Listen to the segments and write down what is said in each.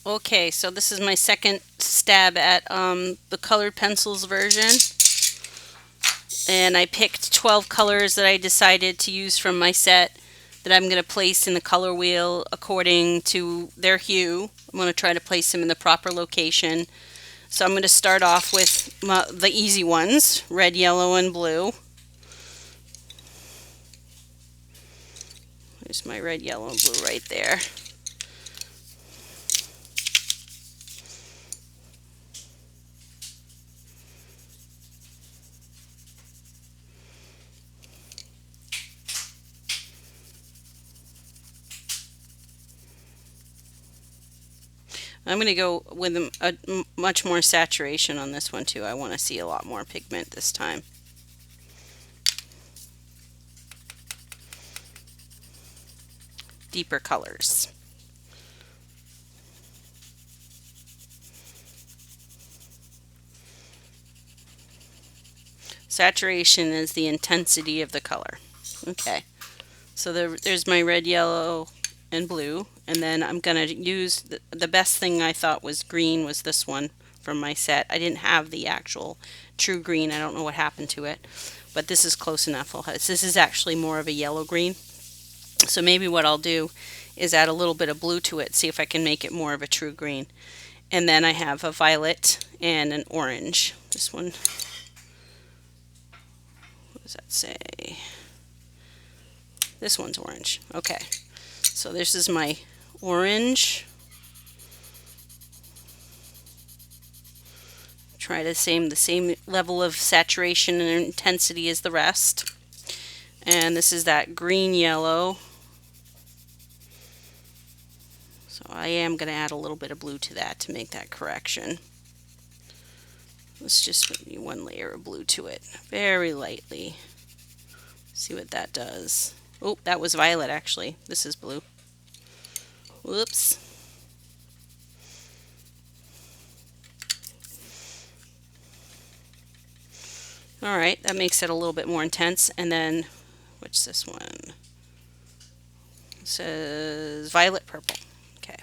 Okay, so this is my second stab at the colored pencils version. And I picked 12 colors that I decided to use from my set that I'm going to place in the color wheel according to their hue. I'm going to try to place them in the proper location. So I'm going to start off with the easy ones, red, yellow, and blue. There's my red, yellow, and blue right there. I'm going to go with much more saturation on this one too. I want to see a lot more pigment this time. Deeper colors. Saturation is the intensity of the color. Okay, so there's my red, yellow, and blue. And then I'm going to use the best thing I thought was green was this one from my set. I didn't have the actual true green. I don't know what happened to it, but this is close enough. This is actually more of a yellow green. So maybe what I'll do is add a little bit of blue to it, see if I can make it more of a true green. And then I have a violet and an orange. This one, what does that say? This one's orange. Okay, so this is my orange. Try the same level of saturation and intensity as the rest. And this is that green yellow. So I am going to add a little bit of blue to that to make that correction. Let's just put one layer of blue to it, very lightly. See what that does. Oh, that was violet actually. This is blue. Whoops. Alright, that makes it a little bit more intense. And then, what's this one? It says violet purple. Okay.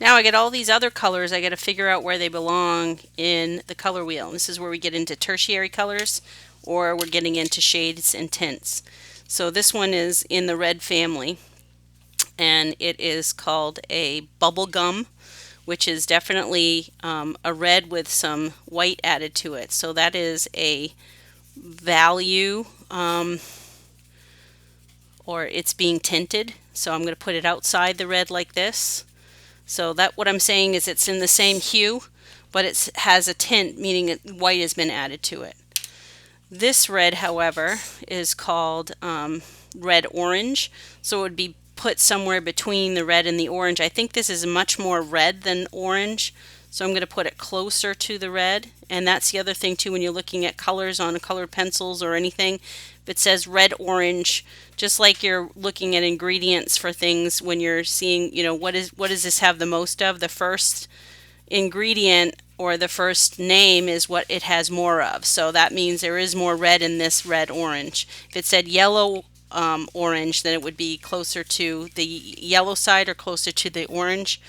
Now I get all these other colors. I got to figure out where they belong in the color wheel. And this is where we get into tertiary colors, or we're getting into shades and tints. So this one is in the red family, and it is called a bubble gum, which is definitely a red with some white added to it. So that is a value, or it's being tinted. So I'm going to put it outside the red like this. So that what I'm saying is it's in the same hue, but it has a tint, meaning white has been added to it. This red, however, is called red orange. So it would be put somewhere between the red and the orange. I think this is much more red than orange, so I'm going to put it closer to the red. And that's the other thing too, when you're looking at colors on colored pencils or anything, if it says red orange, just like you're looking at ingredients for things, when you're seeing, you know, what does this have the most of, the first ingredient or the first name is what it has more of. So that means there is more red in this red orange. If it said yellow orange, then it would be closer to the yellow side or closer to the orange.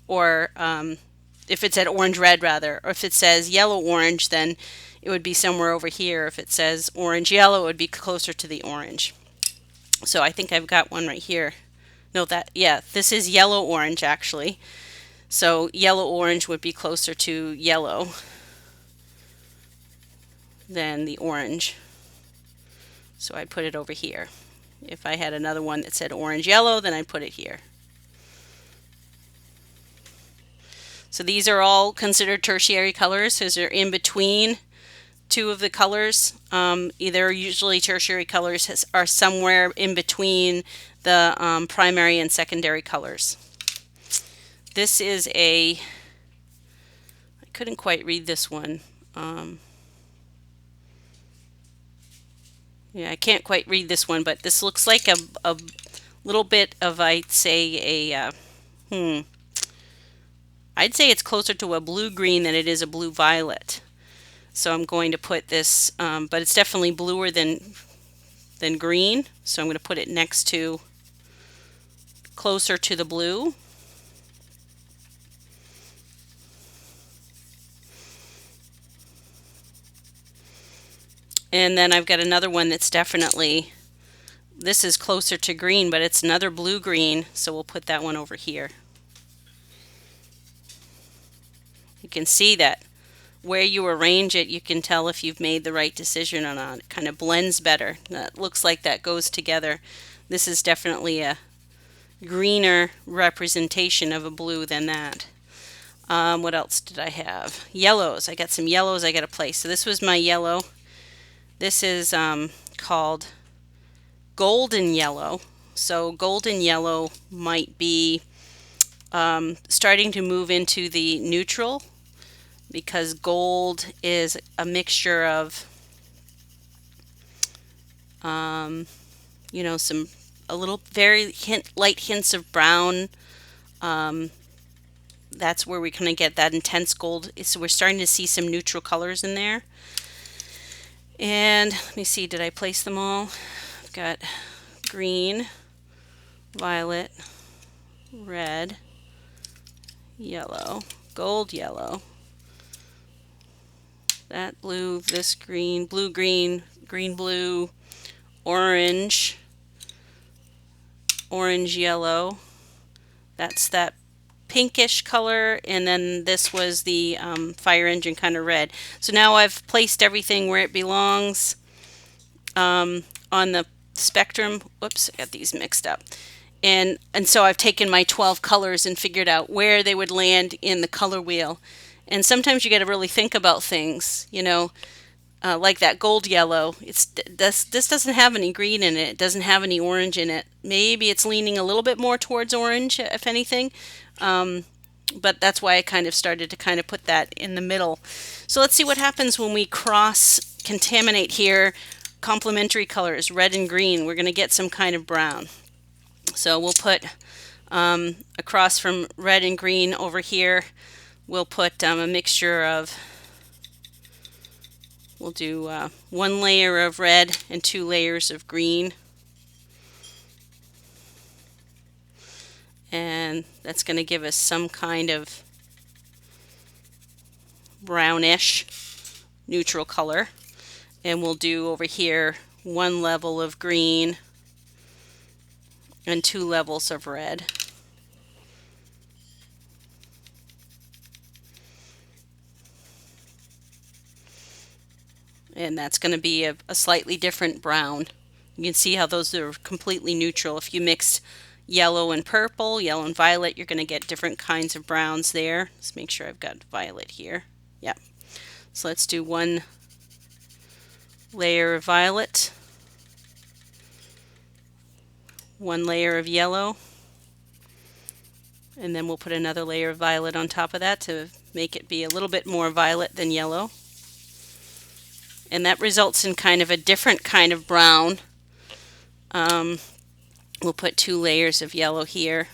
Or if it said orange red rather, or if it says yellow orange, then it would be somewhere over here. If it says orange yellow, it would be closer to the orange. So I think I've got one right here. No, yeah, this is yellow orange actually. So yellow orange would be closer to yellow than the orange. So I put it over here. If I had another one that said orange yellow, then I'd put it here. So these are all considered tertiary colors because they're in between two of the colors. Either usually tertiary colors are somewhere in between the primary and secondary colors. This is I couldn't quite read this one. Yeah, I can't quite read this one, but this looks like a little bit of, I'd say, I'd say it's closer to a blue-green than it is a blue-violet. So I'm going to put this, but it's definitely bluer than green. So I'm going to put it next to, closer to the blue. And then I've got another one that's definitely, this is closer to green, but it's another blue-green, so we'll put that one over here. You can see that where you arrange it, you can tell if you've made the right decision or not. It kind of blends better. That looks like that goes together. This is definitely a greener representation of a blue than that. What else did I have? Yellows. I got some yellows I got to place. So this was my yellow. This is called golden yellow. So golden yellow might be starting to move into the neutral, because gold is a mixture of you know, some a little very light hints of brown. That's where we kind of get that intense gold. So we're starting to see some neutral colors in there. And let me see, did I place them all? I've got green, violet, red, yellow, gold yellow, that blue, this green, blue green, green blue, orange, orange yellow. That's that pinkish color, and then this was the fire engine kind of red. So now I've placed everything where it belongs on the spectrum. Whoops, I got these mixed up. And so I've taken my 12 colors and figured out where they would land in the color wheel. And sometimes you got to really think about things, you know, like that gold yellow. This doesn't have any green in it. It doesn't have any orange in it. Maybe it's leaning a little bit more towards orange, if anything. But that's why I kind of started to kind of put that in the middle. So let's see what happens when we cross contaminate here. Complementary colors, red and green. We're going to get some kind of brown. So we'll put across from red and green over here, we'll put a mixture of, we'll do 1 layer of red and 2 layers of green. And that's going to give us some kind of brownish neutral color. And we'll do over here 1 level of green and 2 levels of red. And that's going to be a slightly different brown. You can see how those are completely neutral. If you mixed yellow and purple, yellow and violet, you're going to get different kinds of browns there. Let's make sure I've got violet here. Yep. So let's do 1 layer of violet, 1 layer of yellow, and then we'll put another layer of violet on top of that to make it be a little bit more violet than yellow. And that results in kind of a different kind of brown. We'll put 2 layers of yellow here,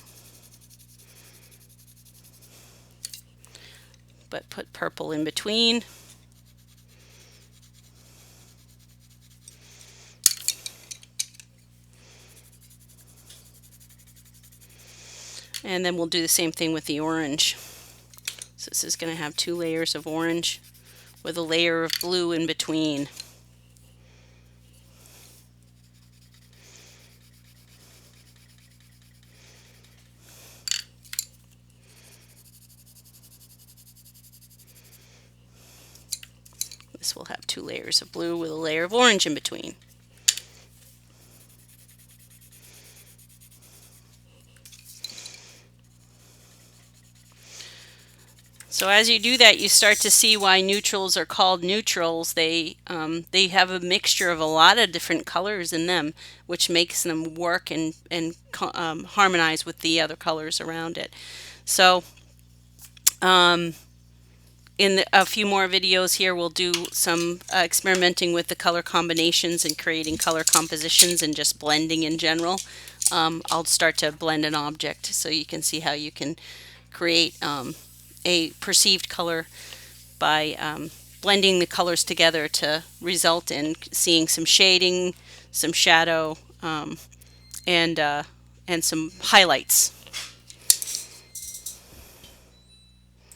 but put purple in between. And then we'll do the same thing with the orange. So this is going to have 2 layers of orange with a layer of blue in between. This will have 2 layers of blue with a layer of orange in between. So as you do that, you start to see why neutrals are called neutrals. They have a mixture of a lot of different colors in them, which makes them work and harmonize with the other colors around it. So in a few more videos here, we'll do some experimenting with the color combinations and creating color compositions and just blending in general. I'll start to blend an object so you can see how you can create a perceived color by blending the colors together to result in seeing some shading, some shadow, and and some highlights.